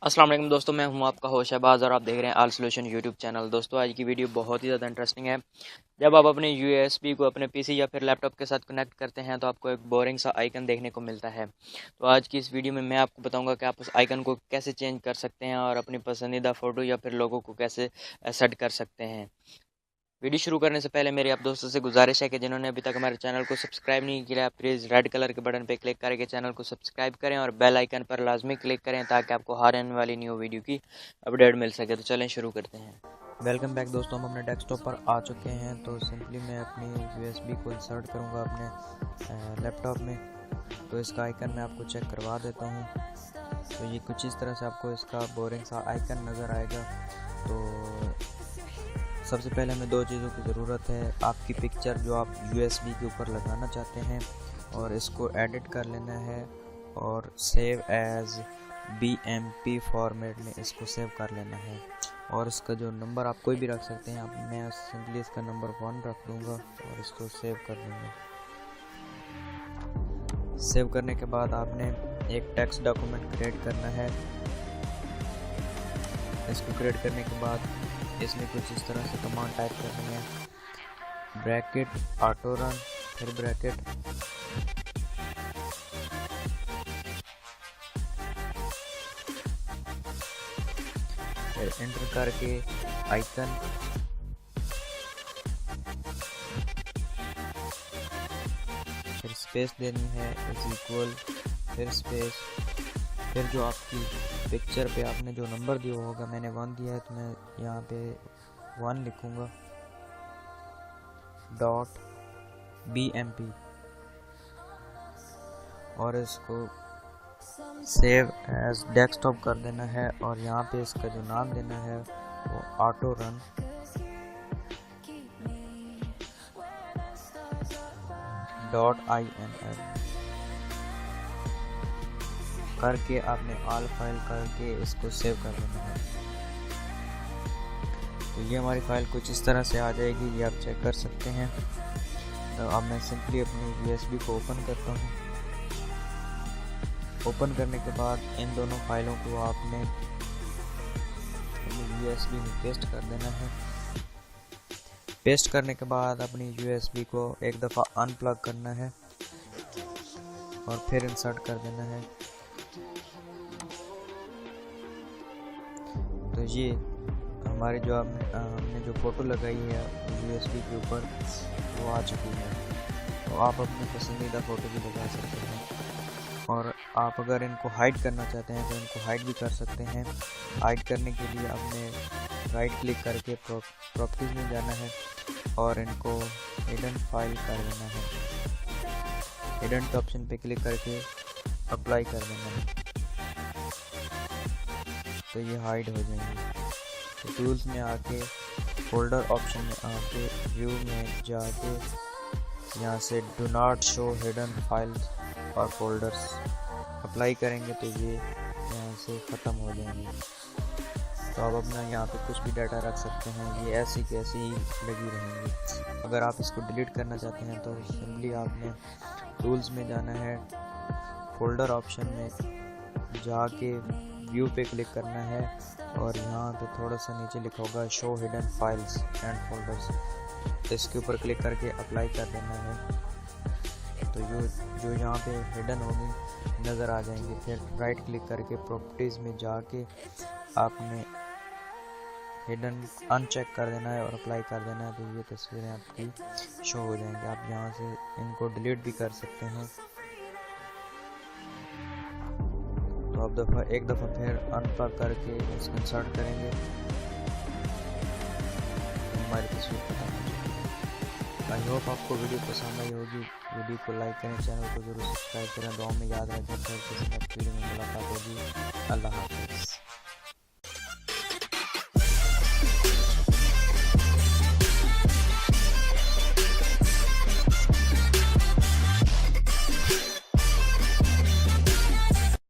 अस्सलाम वालेकुम दोस्तों, मैं हूं आपका होस्ट शहबाज और आप देख रहे हैं आल सॉल्यूशन यूट्यूब चैनल। दोस्तों आज की वीडियो बहुत ही ज़्यादा इंटरेस्टिंग है। जब आप अपने यूएसबी को अपने पीसी या फिर लैपटॉप के साथ कनेक्ट करते हैं तो आपको एक बोरिंग सा आइकन देखने को मिलता है। तो आज की इस वीडियो में मैं आपको बताऊंगा कि आप उस आइकन को कैसे चेंज कर सकते हैं और अपनी पसंदीदा फ़ोटो या फिर लोगो को कैसे सेट कर सकते हैं। वीडियो शुरू करने से पहले मेरी आप दोस्तों से गुजारिश है कि जिन्होंने अभी तक हमारे चैनल को सब्सक्राइब नहीं किया, प्लीज़ रेड कलर के बटन पर क्लिक करके चैनल को सब्सक्राइब करें और बेल आइकन पर लाजमी क्लिक करें ताकि आपको हर आने वाली न्यू वीडियो की अपडेट मिल सके। तो चलें शुरू करते हैं। वेलकम बैक दोस्तों, हम अपने डेस्कटॉप पर आ चुके हैं। तो सिंपली मैं अपनी यूएसबी को इंसर्ट करूंगा अपने लैपटॉप में। तो इसका आइकन मैं आपको चेक करवा देता हूं। तो ये कुछ इस तरह से आपको इसका बोरिंग सा आइकन नज़र आएगा। तो सबसे पहले हमें दो चीज़ों की ज़रूरत है। आपकी पिक्चर जो आप यूएसबी के ऊपर लगाना चाहते हैं और इसको एडिट कर लेना है और सेव एज BMP फॉर्मेट में इसको सेव कर लेना है। और इसका जो नंबर आप कोई भी रख सकते हैं, मैं सिंपली इसका नंबर 1 रख दूंगा और इसको सेव कर दूंगा। सेव करने के बाद आपने एक टेक्स्ट डॉक्यूमेंट क्रिएट करना है। इसको क्रिएट करने के बाद इसमें कुछ इस तरह से कमांड टाइप करनी है, ब्रैकेट ऑटो रन, फिर ब्रैकेट, फिर एंटर करके आइकन, फिर स्पेस देनी है इज इक्वल, फिर स्पेस, फिर जो आपकी पिक्चर पे आपने जो नंबर दिया होगा, मैंने 1 दिया है तो मैं यहाँ पे 1 लिखूँगा, डॉट BMP और इसको सेव एज डेस्कटॉप कर देना है। और यहाँ पे इसका जो नाम देना है वो ऑटो रन .inf करके आपने ऑल फाइल करके इसको सेव कर देना है। तो ये हमारी फाइल कुछ इस तरह से आ जाएगी, ये आप चेक कर सकते हैं। तो अब मैं सिंपली अपनी यूएसबी को ओपन करता हूँ। ओपन करने के बाद इन दोनों फाइलों को आपने अपनी यूएसबी में पेस्ट कर देना है। पेस्ट करने के बाद अपनी यूएसबी को एक दफ़ा अनप्लग करना है और फिर इंसर्ट कर देना है। तो ये हमारी जो हमने जो फ़ोटो लगाई है यूएसबी के ऊपर वो आ चुकी है। तो आप अपनी पसंदीदा फ़ोटो भी लगा सकते हैं और आप अगर इनको हाइड करना चाहते हैं तो इनको हाइड भी कर सकते हैं। हाइड करने के लिए आपने राइट क्लिक करके प्रॉपर्टीज़ में जाना है और इनको हिडन फाइल कर देना है। हिडन के ऑप्शन पे क्लिक करके अप्लाई कर देना है, तो ये हाइड हो जाएंगे। तो टूल्स में आके फोल्डर ऑप्शन में आके व्यू में जाके यहाँ से do not show hidden files और फोल्डर्स अप्लाई करेंगे तो ये यहाँ से ख़त्म हो जाएंगे। तो आप अपना यहाँ पे कुछ भी डाटा रख सकते हैं, ये ऐसी की ऐसी लगी रहेंगी। अगर आप इसको डिलीट करना चाहते हैं तो सिंपली आपने टूल्स में जाना है, फोल्डर ऑप्शन में जाके व्यू पे क्लिक करना है और यहाँ पे थोड़ा सा नीचे लिखा होगा show hidden files and folders, तो इसके ऊपर क्लिक करके अप्लाई कर देना है। तो जो यहाँ पे हिडन होगी नज़र आ जाएंगे। फिर राइट क्लिक करके प्रॉपर्टीज़ में जाके आपने हिडन अनचेक कर देना है और अप्लाई कर देना है। तो ये तस्वीरें आपकी शो हो जाएंगी। आप यहाँ से इनको डिलीट भी कर सकते हैं। तो आप एक दफ़ा फिर अनप्लग करके इसको इंसर्ट करेंगे, हमारी तस्वीर खत्म हो जाएगी। आई होप आपको वीडियो पसंद आई होगी। वीडियो को लाइक करें, चैनल को जरूर सब्सक्राइब करें। दुआ में याद रखें, फिर किसी नेक्स्ट वीडियो में मुलाकात होगी। अल्लाह हाफ़िज़।